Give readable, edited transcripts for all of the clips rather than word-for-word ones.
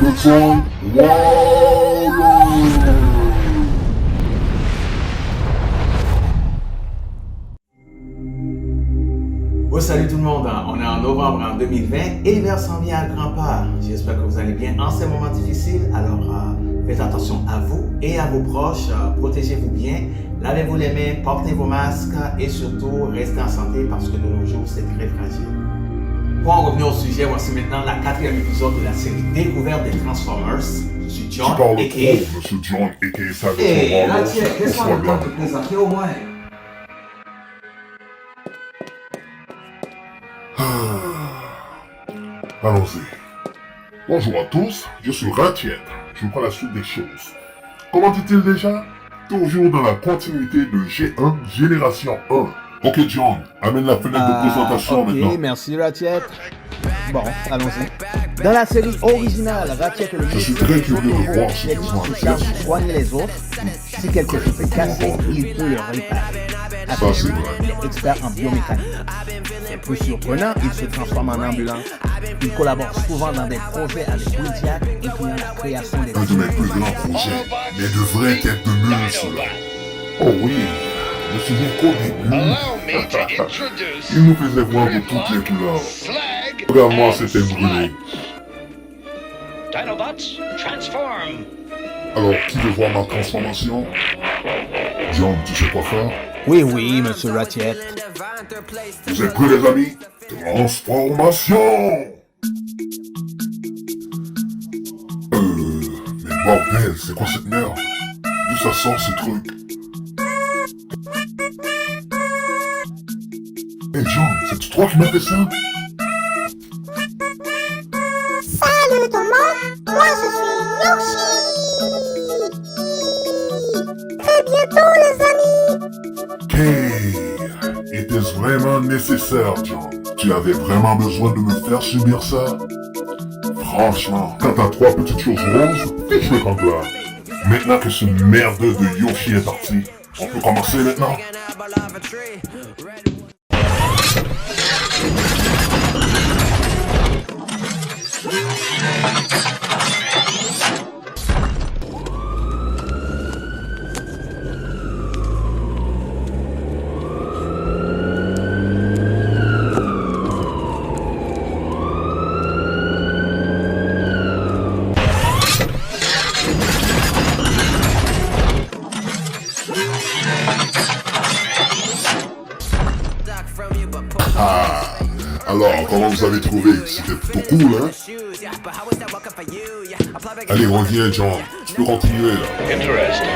Cybertron Warrior. Oh, salut tout le monde, on est en novembre en 2020 et l'hiver s'en vient à grands pas. J'espère que vous allez bien en ces moments difficiles. Alors faites attention à vous et à vos proches, protégez-vous bien, lavez-vous les mains, portez vos masques et surtout restez en santé parce que de nos jours c'est très fragile. Pour en revenir au sujet, voici maintenant la 4e épisode de la série Découverte des Transformers. Je suis John, Tu parles a.k.a. trop, Monsieur John, a.k.a. Cybertron Hey, Warrior. Ratier, laisse-moi le temps de te présenter au moins. Allons-y. Bonjour à tous, je suis Ratiet. Je prends la suite des choses. Comment dit-il déjà? Toujours dans la continuité de G1 Génération 1. Ok John, amène la fenêtre de présentation maintenant. Ok, merci Ratchet. Bon, allons-y. Dans la série originale, Ratchet est le Je suis médecin très des curieux de autres voir héros ce qui qu'ils ont se à charge dire. de soigner les autres. Si quelque chose est cassé, il peut le réparer. Ça c'est vrai. Il est expert en biomécanique. C'est plus surprenant, il se transforme en ambulance. Il collabore souvent dans des projets avec Wheeljack, incluant la création des Un de mes plus grands projets, mais de vraies têtes de mule cela. Oh oui, je me souviens qu'au début, Allow me to introduce il nous faisait voir de toutes les couleurs. Slag Regarde-moi, c'était brûlé. Dinobots, transform! Alors, qui veut voir ma transformation? John, tu sais quoi faire? Oui, oui, monsieur Ratchet. Vous êtes prêts les amis? Transformation! Mais bordel, c'est quoi cette merde? D'où ça sort ce truc? Hey John, c'est toi qui m'as fait ça? Salut tout le monde, moi je suis Yoshi. Très bientôt les amis. Hey, était-ce vraiment nécessaire, John? Tu avais vraiment besoin de me faire subir ça? Franchement, quand t'as 3 petites choses roses, fiche-le quand là. Maintenant que ce merdeux de Yoshi est parti, on peut commencer maintenant? Alors, comment vous avez trouvé? C'était plutôt cool, hein? Allez, reviens, John. Tu peux continuer, là. Interesting.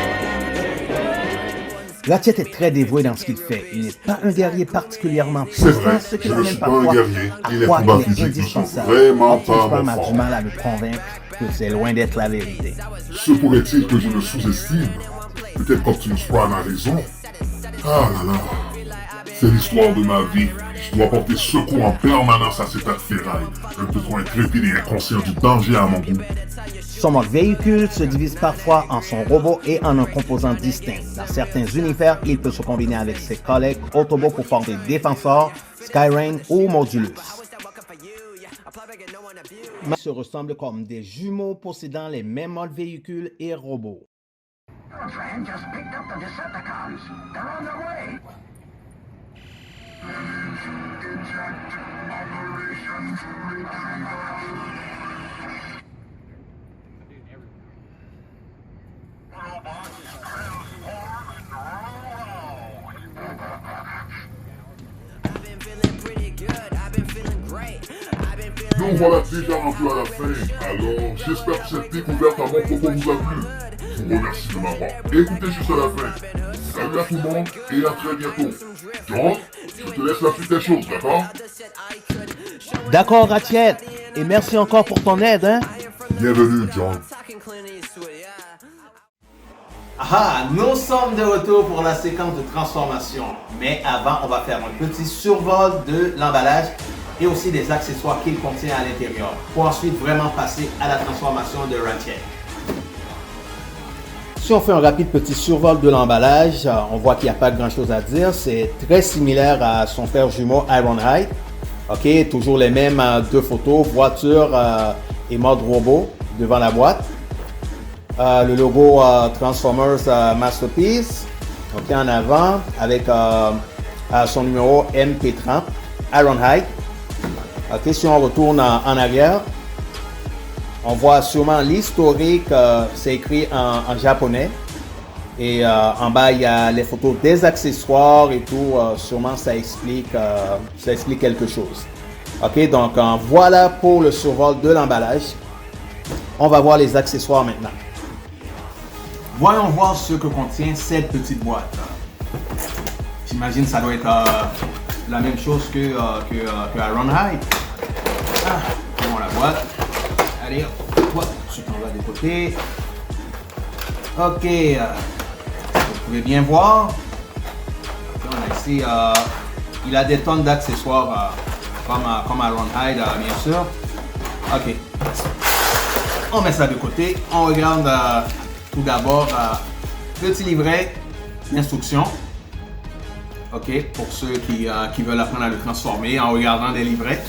Ratchet est très dévoué dans ce qu'il fait. Il n'est pas un guerrier particulièrement C'est puissant, vrai, ce qui je ne l'amène suis pas un parfois guerrier, à et les croire combats qu'il est physiques ne sont indispensable. vraiment pas Optimus mon Prime a fort. du mal à me convaincre que c'est loin d'être la vérité. Se pourrait-il que je le sous-estime? Peut-être qu'Optimus Prime a raison. Ah là là. C'est l'histoire de ma vie. Je dois porter secours en permanence à cet ferraille. Un peu trop intrépide et inconscient du danger à mon goût. Son mode véhicule se divise parfois en son robot et en un composant distinct. Dans certains univers, il peut se combiner avec ses collègues Autobots pour former Défenseur, Skyrain ou Modulus. Ils se ressemblent comme des jumeaux possédant les mêmes modes véhicules et robots. Train just picked up the Decepticons. They're on their way. Nous voilà déjà rendus à la fin. Alors, j'espère que cette découverte à mon propos vous a plu. Je vous remercie de m'avoir écouté jusqu'à la fin. Salut à tout le monde et à très bientôt. John, je te laisse la suite des choses, d'accord? D'accord, Ratchet, et merci encore pour ton aide, hein? Bienvenue, John. Ah, nous sommes de retour pour la séquence de transformation. Mais avant, on va faire un petit survol de l'emballage et aussi des accessoires qu'il contient à l'intérieur, pour ensuite vraiment passer à la transformation de Ratchet. Si on fait un rapide petit survol de l'emballage, on voit qu'il n'y a pas grand chose à dire. C'est très similaire à son frère jumeau Ironhide. Ok, toujours les mêmes deux photos, voiture et mode robot. devant la boîte. Le logo Transformers Masterpiece, ok, en avant, avec son numéro MP30, Ironhide. Ok, si on retourne en arrière, on voit sûrement l'historique, c'est écrit en japonais. Et en bas, il y a les photos des accessoires et tout. Sûrement, ça explique quelque chose. Ok, donc voilà pour le survol de l'emballage. On va voir les accessoires maintenant. Voyons voir ce que contient cette petite boîte. J'imagine que ça doit être la même chose que Ironhide. Prenons la boîte. Allez, hop, tu t'en vas de côté. Ok, vous pouvez bien voir. Okay, on a ici, il a des tonnes d'accessoires comme Ironhide, bien sûr. Ok, on met ça de côté. On regarde tout d'abord petit livret d'instructions. Ok, pour ceux qui veulent apprendre à le transformer en regardant des livrets.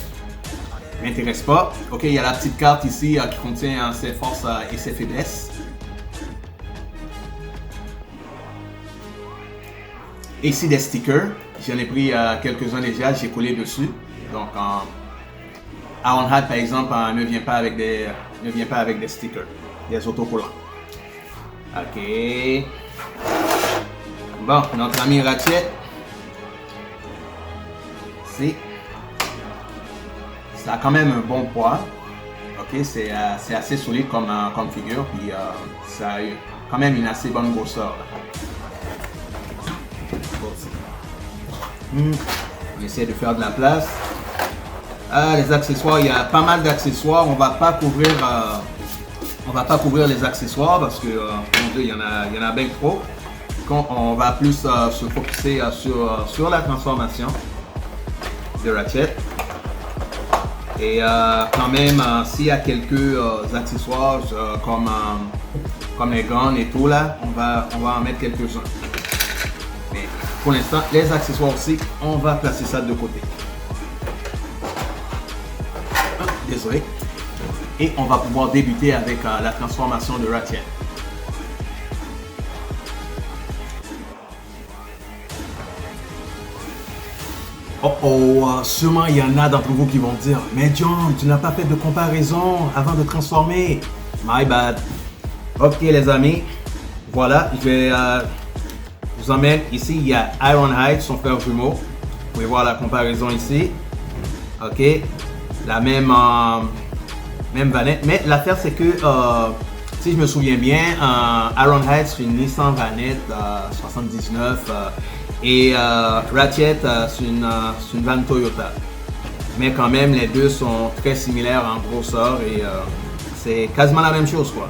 M'intéresse pas. Ok, il y a la petite carte ici qui contient ses forces et ses faiblesses. Ici des stickers. J'en ai pris quelques-uns déjà, j'ai collé dessus. Donc Ironhide par exemple ne vient pas avec des stickers, des autocollants. Ok. Bon, notre ami Ratchet. Ça a quand même un bon poids. Ok, c'est assez solide comme figure. Puis ça a quand même une assez bonne grosseur. On essaie de faire de la place. Les accessoires, il y a pas mal d'accessoires. On va pas couvrir les accessoires parce que mon Dieu, il y en a bien trop. On va plus se focuser sur la transformation de Ratchet. Et quand même, s'il y a quelques accessoires comme les guns et tout là, on va en mettre quelques-uns. Mais pour l'instant, les accessoires aussi, on va placer ça de côté. Désolé. Et on va pouvoir débuter avec la transformation de Ratchet. Sûrement il y en a d'entre vous qui vont dire « Mais John, tu n'as pas fait de comparaison avant de transformer. » My bad. Ok les amis, voilà, je vous emmène ici, il y a Ironhide, son frère jumeau. Vous pouvez voir la comparaison ici. Ok, la même vanette. Mais l'affaire c'est que, si je me souviens bien, Ironhide c'est une Nissan Vanette 79. Et Ratchet, c'est une vanne Toyota. Mais quand même, les deux sont très similaires en grosseur et c'est quasiment la même chose, quoi.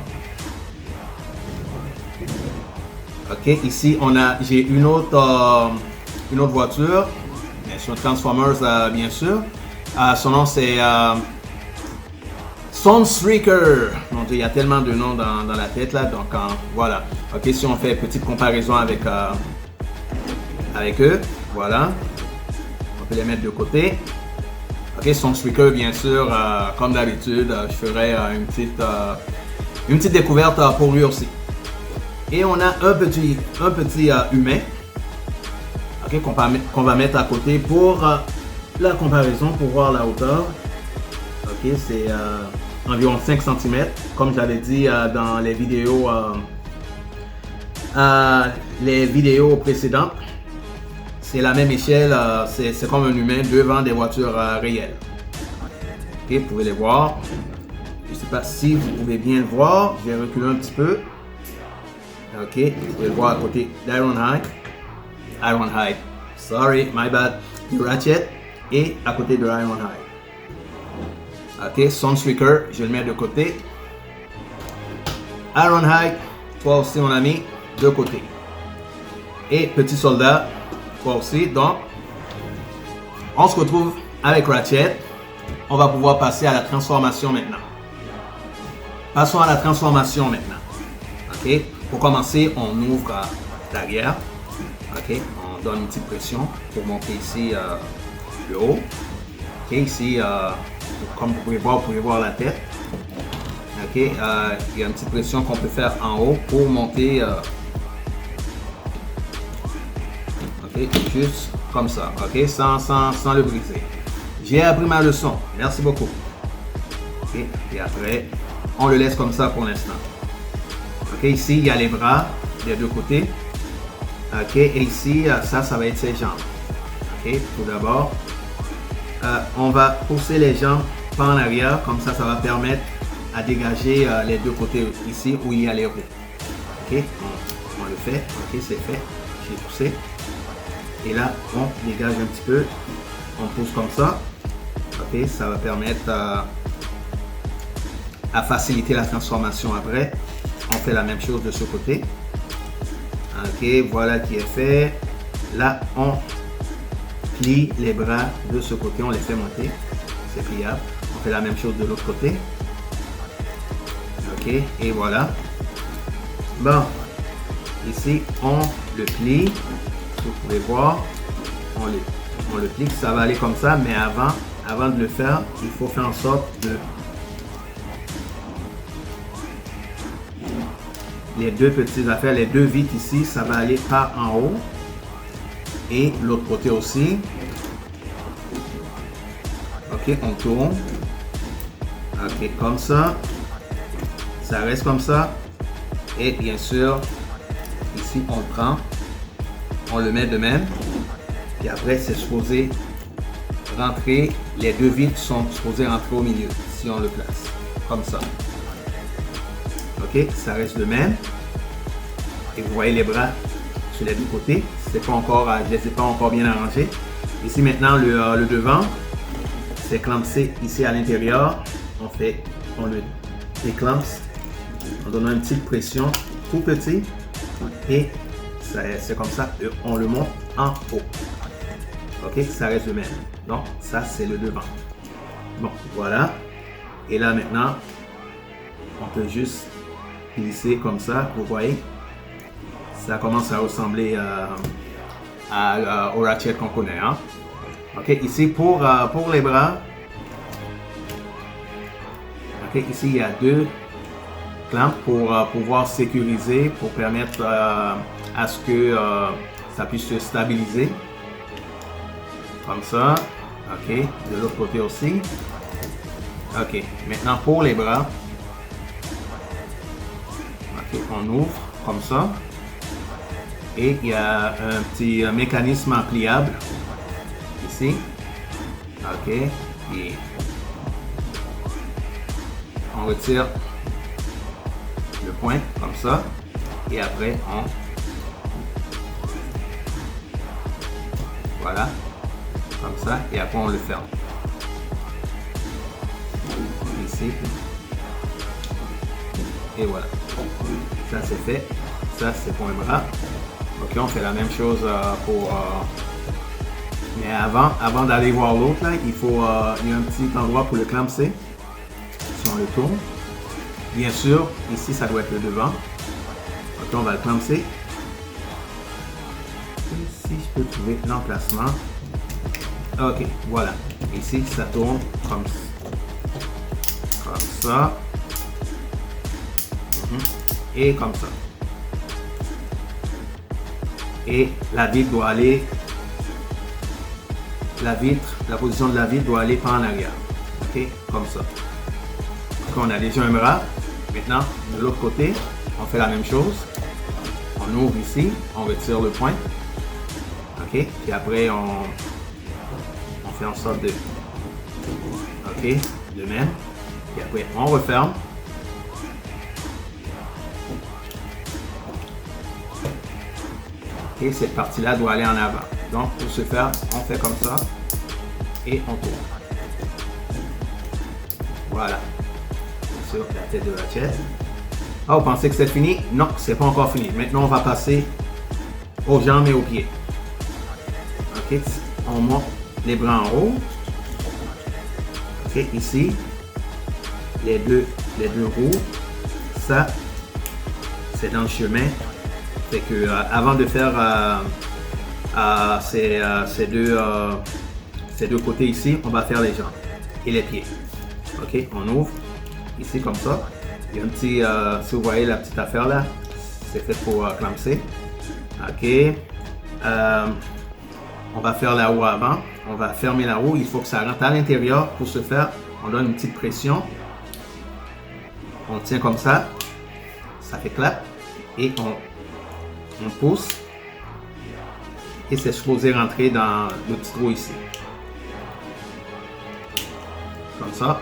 Ok, ici j'ai une autre voiture, c'est un Transformers bien sûr. Son nom c'est Sunstreaker. Mon Dieu, il y a tellement de noms dans la tête là, donc voilà. Ok, si on fait une petite comparaison avec eux, voilà, on peut les mettre de côté. Ok, Sunstreaker bien sûr, comme d'habitude, je ferai une petite découverte pour lui aussi. Et on a un petit humain, ok, qu'on va mettre à côté pour la comparaison, pour voir la hauteur. Ok, c'est environ 5 cm, comme j'avais dit dans les vidéos précédentes. C'est la même échelle, c'est comme un humain devant des voitures réelles. Ok, vous pouvez les voir. Je ne sais pas si vous pouvez bien le voir. Je vais reculer un petit peu. Ok, vous pouvez le voir à côté d'Ironhide. Sorry, my bad. Du Ratchet et à côté de Ironhide. Ok, Sunstreaker, je le mets de côté. Ironhide, toi aussi mon ami, de côté. Et petit soldat, toi aussi. Donc, on se retrouve avec Ratchet. On va pouvoir passer à la transformation maintenant. Passons à la transformation maintenant. Ok, pour commencer, on ouvre l'arrière. Ok, on donne une petite pression pour monter ici le haut. Ok, ici, comme vous pouvez voir la tête. Ok, il y a une petite pression qu'on peut faire en haut pour monter. Juste comme ça, sans le briser. J'ai appris ma leçon. Merci beaucoup. Et après, on le laisse comme ça pour l'instant. Ici, il y a les bras des deux côtés. Et ici, ça va être ses jambes. Tout d'abord, on va pousser les jambes par en arrière. Comme ça va permettre à dégager les deux côtés ici où il y a les roues. On le fait. C'est fait. J'ai poussé. Et là, on dégage un petit peu. On pousse comme ça. Ça va permettre à faciliter la transformation après. On fait la même chose de ce côté. Voilà qui est fait. Là, on plie les bras de ce côté. On les fait monter. C'est pliable. On fait la même chose de l'autre côté. Et voilà. Bon. Ici, on le plie. Vous pouvez voir. On le plie. Ça va aller comme ça. Mais avant de le faire, il faut faire en sorte de... Les deux petites affaires, les deux vitres ici, ça va aller par en haut. Et l'autre côté aussi. On tourne. Comme ça. Ça reste comme ça. Et bien sûr, ici, on le prend. On le met de même. Puis après, c'est supposé rentrer. Les deux vitres sont supposées rentrer au milieu. Si on le place. Comme ça. Ça reste le même. Et vous voyez les bras sur les deux côtés. Je ne les ai pas encore bien arrangés. Ici maintenant, le devant, c'est clampsé ici à l'intérieur. On le déclampe en donnant une petite pression, tout petit. Et c'est comme ça, on le monte en haut. Ça reste le même. Donc, ça, c'est le devant. Bon, voilà. Et là, maintenant, on peut juste glisser comme ça, vous voyez. Ça commence à ressembler au ratchet qu'on connaît. Ici, pour les bras, ici, il y a deux clamps pour pouvoir sécuriser, pour permettre à ce que ça puisse se stabiliser. Comme ça. De l'autre côté aussi. Maintenant, pour les bras, on ouvre comme ça. Et il y a un petit mécanisme pliable ici. Et on retire le point comme ça. Et après, voilà. Comme ça. Et après, on le ferme. Ici. Et voilà. Ça, c'est fait. Ça, c'est pour un bras. On fait la même chose pour... Mais avant d'aller voir l'autre, il y a un petit endroit pour le clamser. Si on le tourne. Bien sûr, ici, ça doit être le devant. On va le clamser. Ici, je peux trouver l'emplacement. Voilà. Ici, ça tourne comme ça. Et comme ça. Et la vitre doit aller, la position de la vitre doit aller par en arrière. Comme ça. On a déjà un bras. Maintenant, de l'autre côté, on fait la même chose. On ouvre ici, on retire le point. Puis après, on fait en sorte de... de même. Puis après, on referme. Et cette partie-là doit aller en avant. Donc, pour ce faire, on fait comme ça et on tourne. Voilà. Sur la tête de la chaise. Vous pensez que c'est fini? Non, c'est pas encore fini. Maintenant, on va passer aux jambes et aux pieds. On monte les bras en haut. Ici, les deux roues. Ça, c'est dans le chemin. Fait que avant de faire ces deux côtés ici, on va faire les jambes et les pieds. On ouvre ici comme ça. Il y a un petit, si vous voyez la petite affaire là, c'est fait pour clamser. Ok. On va faire la roue avant. On va fermer la roue. Il faut que ça rentre à l'intérieur. Pour ce faire, on donne une petite pression. On tient comme ça. Ça fait clap. Et on pousse. Et c'est supposé rentrer dans le petit trou ici. Comme ça.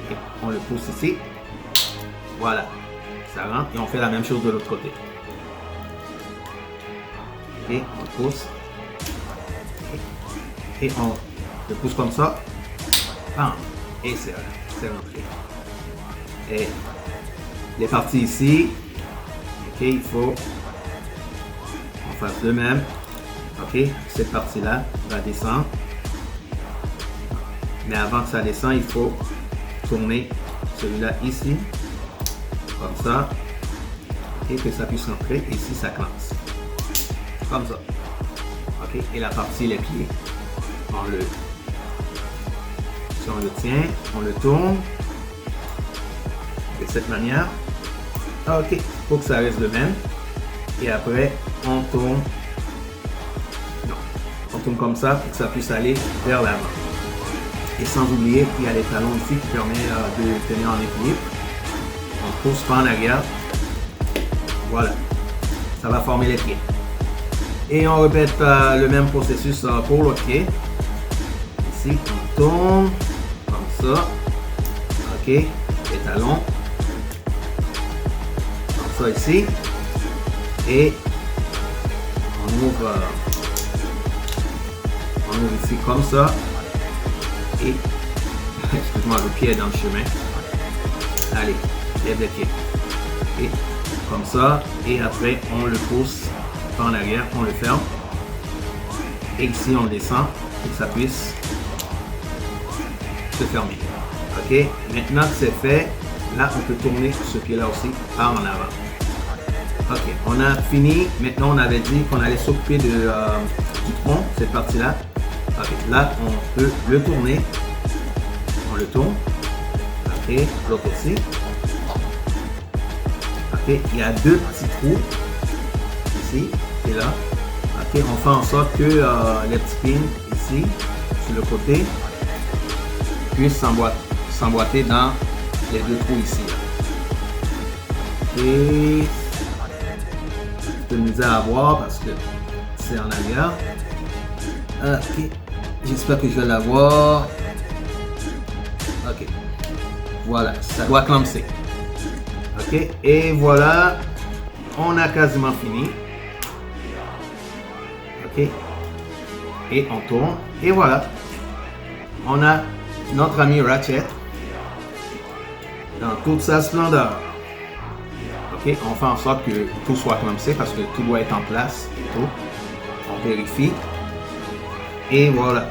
Et on le pousse ici. Voilà. Ça rentre. Et on fait la même chose de l'autre côté. Et on pousse. Et on le pousse comme ça. Bam. Et c'est rentré. Et les parties ici. Ok, il faut qu'on fasse de même. Ok, cette partie-là va descendre. Mais avant que ça descende, il faut tourner celui-là ici. Comme ça. Et que ça puisse rentrer. Ici, ça clenche. Comme ça. Ok, et la partie, les pieds. Si on le tient, on le tourne de cette manière. Ok, faut que ça reste de même. Et après, on tourne. Non, on tourne comme ça pour que ça puisse aller vers l'avant. Et sans oublier qu'il y a les talons ici qui permettent de tenir en équilibre. On pousse pas en arrière. Voilà, ça va former les pieds. Et on répète le même processus pour l'autre pied. Ici, on tourne comme ça. Ok, les talons. Comme ça ici. Et on ouvre ici comme ça. Et, excuse-moi, le pied est dans le chemin. Allez, lève les pieds. Et comme ça. Et après, on le pousse en arrière, on le ferme. Et ici, on descend pour que ça puisse se fermer. Ok, maintenant que c'est fait, là, on peut tourner ce pied-là aussi par en avant. Ok, on a fini. Maintenant, on avait dit qu'on allait s'occuper du tronc, cette partie-là. Ok, là, on peut le tourner. On le tourne. Ok, l'autre aussi. Ok, il y a deux petits trous ici et là. Ok, on fait en sorte que les petits pins ici, sur le côté, puissent s'emboîter dans les deux trous ici. Et je peux misère à voir parce que c'est en arrière. Ok, j'espère que je vais l'avoir. Ok, voilà, ça doit clamser. Ok, et voilà, on a quasiment fini. Ok, et on tourne, et voilà, on a notre ami Ratchet dans toute sa splendeur. Ok, on fait en sorte que tout soit clamsé parce que tout doit être en place et tout. On vérifie. Et voilà.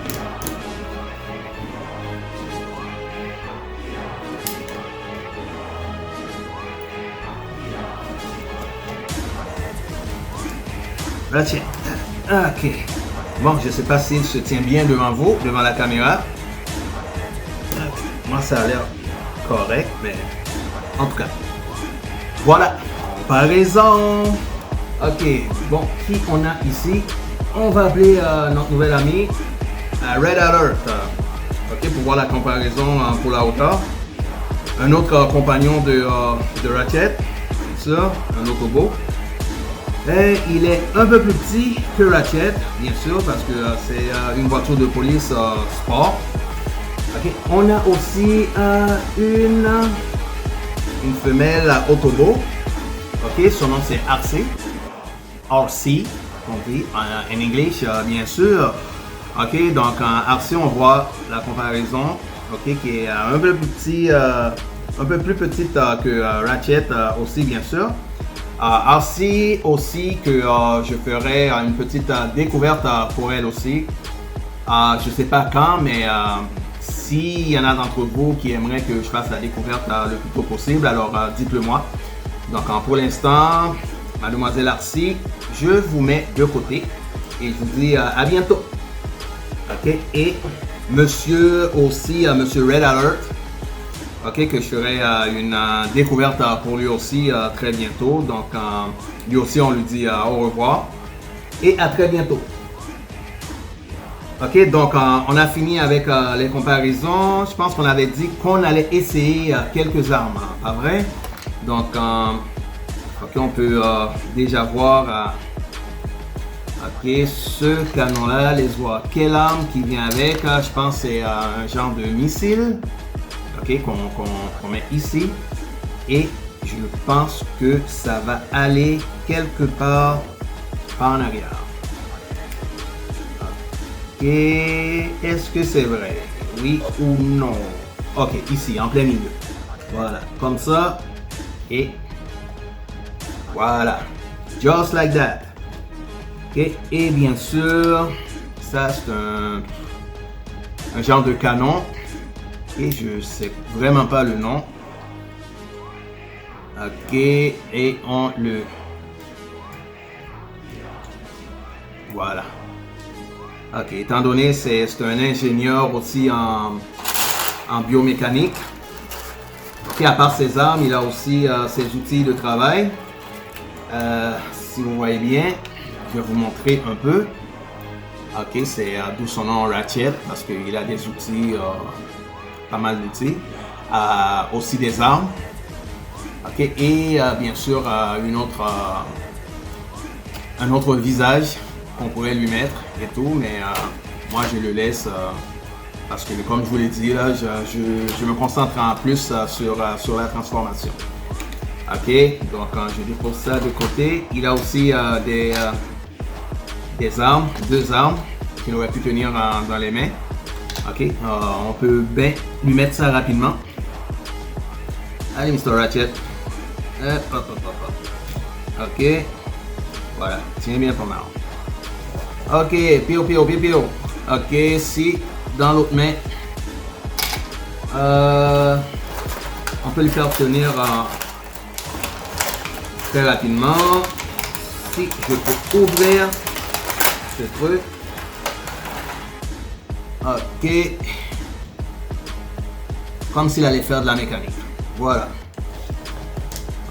Ratchet. Ok. Bon, je ne sais pas s'il se tient bien devant vous, devant la caméra. Moi, ça a l'air correct, mais en tout cas. Voilà. Comparaison. Ok. Bon, qui on a ici? On va appeler notre nouvel ami Red Alert. Ok, pour voir la comparaison pour la hauteur. Un autre compagnon de Ratchet. Ça, un Autobo. Et il est un peu plus petit que Ratchet, bien sûr, parce que c'est une voiture de police sport. Okay. On a aussi une femelle Autobo. Ok, son nom c'est RC. RC, on dit en anglais, bien sûr. Ok, donc en RC, on voit la comparaison, ok, qui est un peu plus petit, un peu plus petite que Ratchet aussi, bien sûr. RC aussi que je ferai une petite découverte pour elle aussi. Je sais pas quand, mais s'il y en a d'entre vous qui aimeraient que je fasse la découverte le plus tôt possible, alors dites-le moi. Donc pour l'instant, Mademoiselle RC, je vous mets de côté et je vous dis à bientôt. Ok, et monsieur aussi, monsieur Red Alert, ok, que je ferai une découverte pour lui aussi très bientôt. Donc, lui aussi, on lui dit au revoir et à très bientôt. Ok, donc on a fini avec les comparaisons. Je pense qu'on avait dit qu'on allait essayer quelques armes, pas vrai? Donc, ok, on peut déjà voir ok, ce canon-là, les voir. Quelle arme qui vient avec? Je pense que c'est un genre de missile, ok, qu'on met ici. Et je pense que ça va aller quelque part en arrière. Et est-ce que c'est vrai? Oui ou non? Ok, ici, en plein milieu. Voilà, comme ça. Et voilà. Just like that. Ok, et bien sûr, ça c'est un genre de canon. Et je sais vraiment pas le nom. Ok, et on le... Voilà. Ok, étant donné c'est un ingénieur aussi en biomécanique. Ok, à part ses armes, il a aussi ses outils de travail. Si vous voyez bien, je vais vous montrer un peu. Ok, c'est d'où son nom Ratchet, parce qu'il a des outils, pas mal d'outils. Aussi des armes. Ok, et bien sûr un autre visage qu'on pourrait lui mettre et tout, mais moi je le laisse parce que comme je vous l'ai dit là, je me concentre en plus sur la transformation. Ok, donc je dépose ça de côté. Il a aussi des armes, 2 armes qu'il aurait pu tenir dans les mains. Ok, on peut bien lui mettre ça rapidement. Allez Mr. Ratchet. Ok, voilà, tiens bien ton arme. Ok, pio. Ok, si dans l'autre main, on peut lui faire tenir très rapidement. Si je peux ouvrir ce truc. Ok, comme s'il allait faire de la mécanique. Voilà.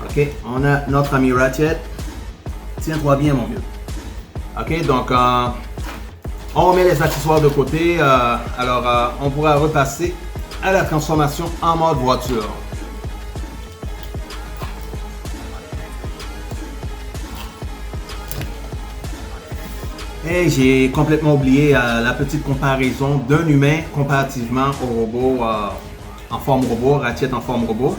Ok, on a notre ami Ratchet. Tiens-toi bien, mon vieux. Ok, donc on remet les accessoires de côté. Alors, on pourra repasser à la transformation en mode voiture. Et j'ai complètement oublié la petite comparaison d'un humain comparativement au robot en forme robot, Ratchet en forme robot.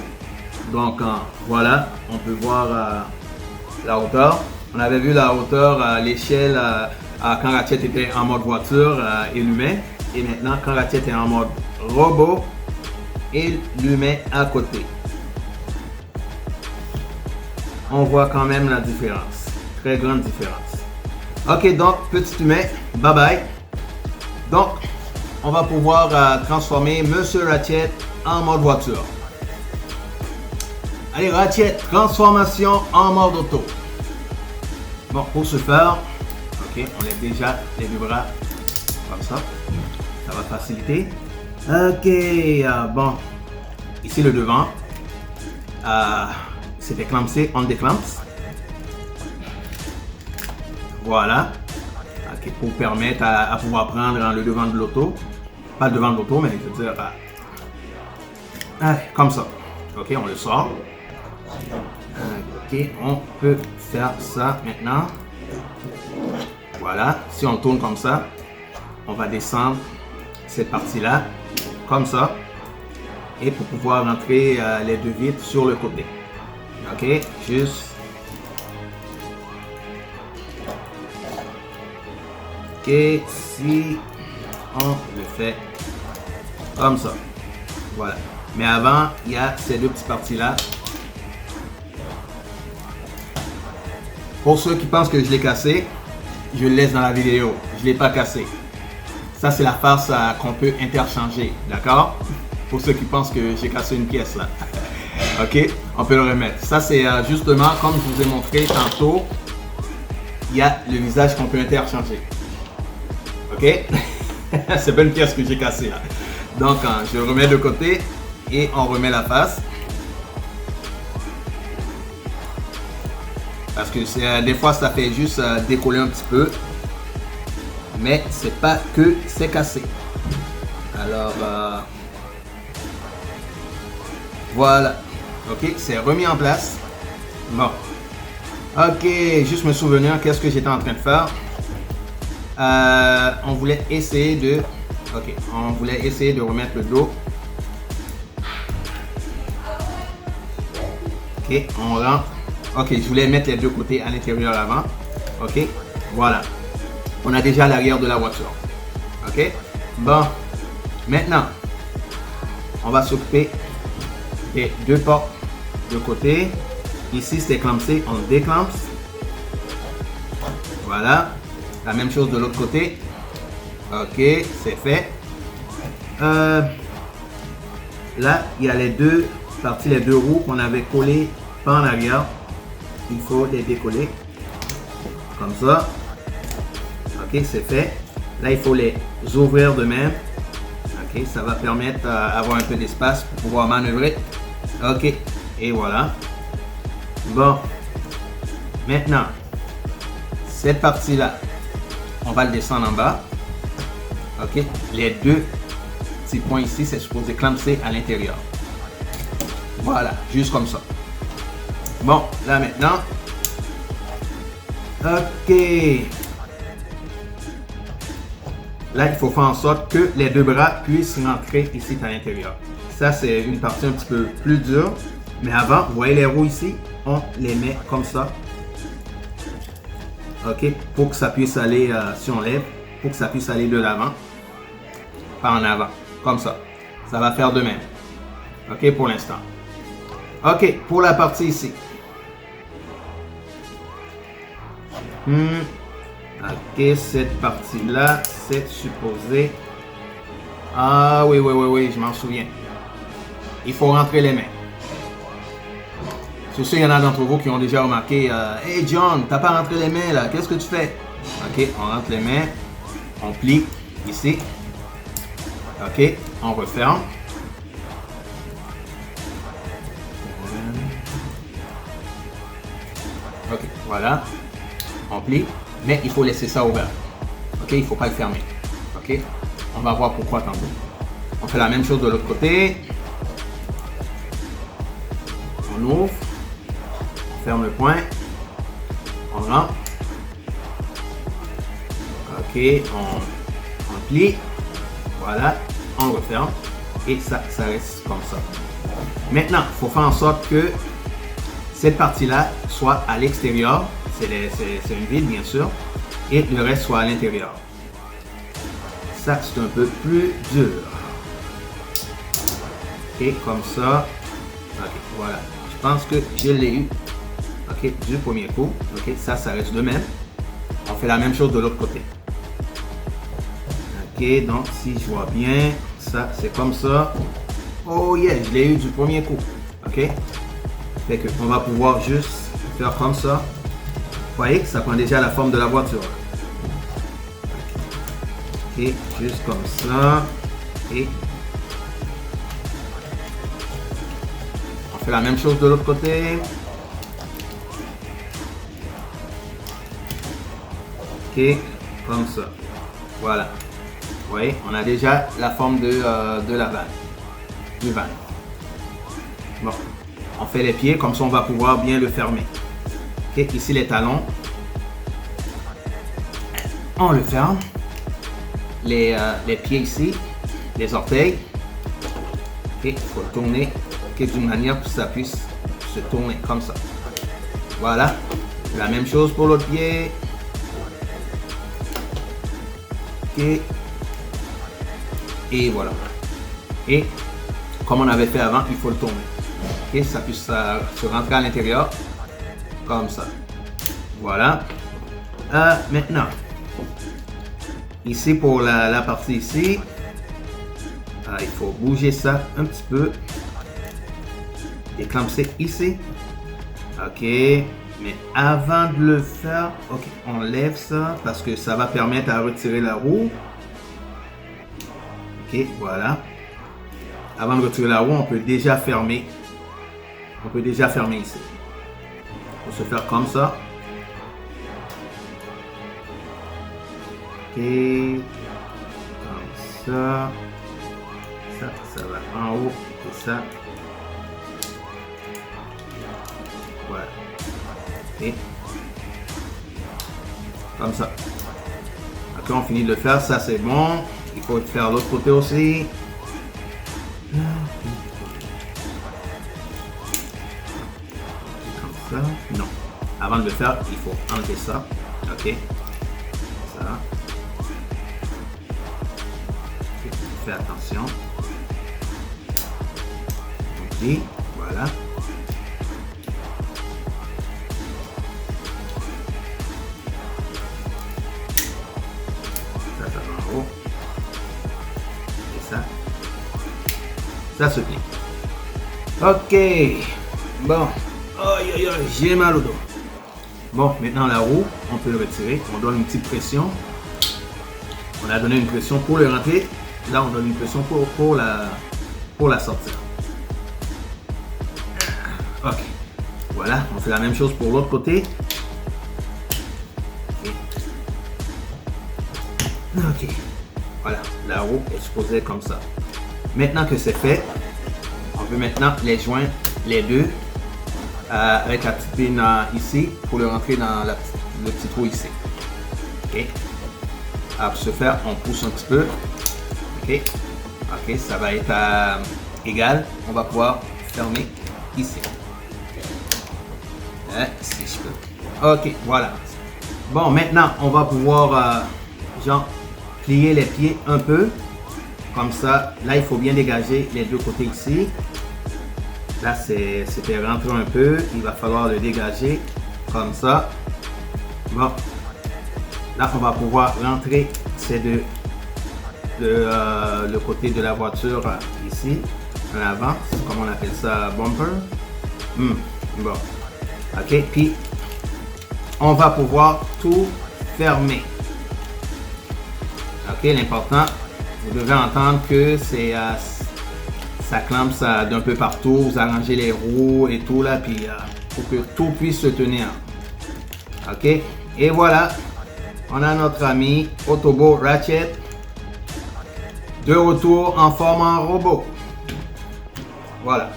Donc voilà, on peut voir la hauteur. On avait vu la hauteur, l'échelle quand Ratchet était en mode voiture et l'humain. Et maintenant, quand Ratchet est en mode robot et l'humain à côté. On voit quand même la différence. Très grande différence. Ok, donc petit humain, bye bye. Donc, on va pouvoir transformer Monsieur Ratchet en mode voiture. Allez, Ratchet, transformation en mode auto. Bon, pour ce faire, ok, on lève déjà les 2 bras comme ça. Ça va faciliter. Ok, bon, ici le devant. C'est déclampé, on déclampe. Voilà. Ok, pour permettre à pouvoir prendre le devant de l'auto. Pas le devant de l'auto, mais je veux dire, comme ça. Ok, on le sort. Ok, on peut faire ça maintenant. Voilà, si on tourne comme ça, on va descendre cette partie-là, comme ça. Et pour pouvoir rentrer les 2 vitres sur le côté. Ok, juste. Ok, si on le fait comme ça. Voilà. Mais avant, il y a ces 2 petites parties-là. Pour ceux qui pensent que je l'ai cassé, je le laisse dans la vidéo. Je ne l'ai pas cassé. Ça, c'est la farce qu'on peut interchanger. D'accord? Pour ceux qui pensent que j'ai cassé une pièce là. Ok? On peut le remettre. Ça, c'est justement, comme je vous ai montré tantôt, il y a le visage qu'on peut interchanger. Ok? C'est pas une pièce que j'ai cassée là. Donc, je le remets de côté. et on remet la face. Parce que des fois ça fait juste décoller un petit peu. Mais c'est pas que c'est cassé. Alors voilà. Ok, c'est remis en place. Bon. Ok, juste me souvenir qu'est-ce que j'étais en train de faire. On voulait essayer de... Ok, on voulait essayer de remettre le dos. Ok, on rentre. Ok, je voulais mettre les deux côtés à l'intérieur avant. Ok, voilà. On a déjà l'arrière de la voiture. Ok, bon. Maintenant, on va s'occuper des deux portes de côté. Ici, c'est clampé, on déclampe. Voilà. La même chose de l'autre côté. Ok, c'est fait. Là, il y a les deux parties, les deux roues qu'on avait collées pas en arrière. Il faut les décoller. Comme ça. Ok, c'est fait. Là, il faut les ouvrir de même. Ok, ça va permettre d'avoir un peu d'espace pour pouvoir manœuvrer. Ok, et voilà. Bon. Maintenant, cette partie-là, on va le descendre en bas. Ok, les deux petits points ici, c'est supposé clamper à l'intérieur. Voilà, juste comme ça. Bon, là maintenant. Ok. Là, il faut faire en sorte que les deux bras puissent rentrer ici à l'intérieur. Ça, c'est une partie un petit peu plus dure. Mais avant, vous voyez les roues ici, on les met comme ça. Ok, pour que ça puisse aller, si on lève, pour que ça puisse aller de l'avant. Pas en avant, comme ça. Ça va faire de même. Ok, pour l'instant. Ok, pour la partie ici. Ok, cette partie-là, c'est supposé... Ah oui, je m'en souviens. Il faut rentrer les mains. Sur ce, il y en a d'entre vous qui ont déjà remarqué Hey John, t'as pas rentré les mains là, qu'est-ce que tu fais? Ok, on rentre les mains, on plie ici. Ok, on referme. Ok, voilà. On plie, mais il faut laisser ça ouvert. Ok, il ne faut pas le fermer. Ok, on va voir pourquoi tantôt. On fait la même chose de l'autre côté. On ouvre. On ferme le point. On rentre. Ok, on plie. Voilà, on referme. Et ça reste comme ça. Maintenant, il faut faire en sorte que cette partie-là soit à l'extérieur. C'est une vide, bien sûr. Et le reste soit à l'intérieur. Ça, c'est un peu plus dur. Et comme ça. Ok, voilà. Je pense que je l'ai eu. Ok, du premier coup. Ok, ça reste de même. On fait la même chose de l'autre côté. Ok, donc si je vois bien, ça, c'est comme ça. Oh yeah, je l'ai eu du premier coup. Ok. Fait que on va pouvoir juste faire comme ça. Vous voyez, ça prend déjà la forme de la voiture. Ok, juste comme ça. Et on fait la même chose de l'autre côté. Ok, comme ça. Voilà. Vous voyez, on a déjà la forme de la vanne. Du van. Bon, on fait les pieds, comme ça on va pouvoir bien le fermer. Ok, ici les talons. On le ferme. Les pieds ici, les orteils. Ok, il faut le tourner d'une manière pour que ça puisse se tourner comme ça. Voilà. La même chose pour l'autre pied. Ok. Et voilà. Et comme on avait fait avant, il faut le tourner. Ok, ça puisse se rentrer à l'intérieur. Comme ça. Voilà. Maintenant. Ici pour la partie ici. Il faut bouger ça un petit peu. Déclencher ici. Ok. Mais avant de le faire, ok, on lève ça parce que ça va permettre à retirer la roue. Ok, voilà. avant de retirer la roue, on peut déjà fermer. On peut déjà fermer ici. On peut se faire comme ça. Et comme ça. Ça va en haut. Et ça. Voilà. Et comme ça. Après on finit de le faire, ça c'est bon. Il faut le faire l'autre côté aussi. Comme ça. Non. Avant de le faire, il faut enlever ça. Ok. Ça. Fais attention. Ok. Voilà. Ça se plie. Ok. Bon. Aïe aïe aïe, j'ai mal au dos. Bon, maintenant la roue, on peut le retirer. On donne une petite pression. On a donné une pression pour le rentrer. Là, on donne une pression pour la sortir. Ok. Voilà, on fait la même chose pour l'autre côté. Ok. Voilà, la roue est supposée être comme ça. Maintenant que c'est fait, on peut maintenant les joindre les deux avec la petite pine ici pour le rentrer dans le petit trou ici. Ok. Pour ce faire, on pousse un petit peu. Ok. Ok, ça va être égal. On va pouvoir fermer ici. Si je peux. Ok, voilà. Bon, maintenant, on va pouvoir genre plier les pieds un peu. Comme ça, là il faut bien dégager les deux côtés ici. Là c'était rentré un peu, il va falloir le dégager comme ça. Bon, là on va pouvoir rentrer ces deux, le côté de la voiture ici, en avant, comme on appelle ça bumper. Bon, ok, puis on va pouvoir tout fermer. Ok, l'important. Vous devez entendre que c'est ça clampe ça d'un peu partout, vous arrangez les roues et tout là, puis pour que tout puisse se tenir. Ok, et voilà, on a notre ami Autobot Ratchet de retour en forme en robot. Voilà.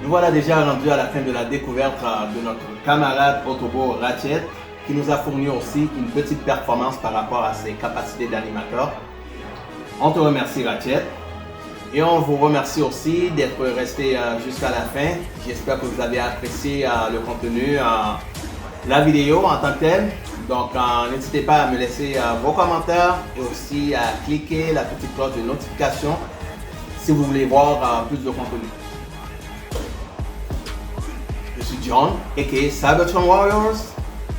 Nous voilà déjà rendus à la fin de la découverte de notre camarade Autobot Ratchet, qui nous a fourni aussi une petite performance par rapport à ses capacités d'animateur. On te remercie Ratchet et on vous remercie aussi d'être resté jusqu'à la fin. J'espère que vous avez apprécié le contenu, la vidéo en tant que telle. Donc n'hésitez pas à me laisser vos commentaires et aussi à cliquer la petite cloche de notification si vous voulez voir plus de contenu. Je suis John, aka Cybertron Warriors,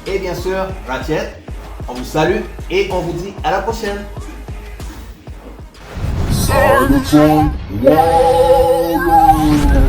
et bien sûr Ratchet. On vous salue et on vous dit à la prochaine. Cybertron Warriors!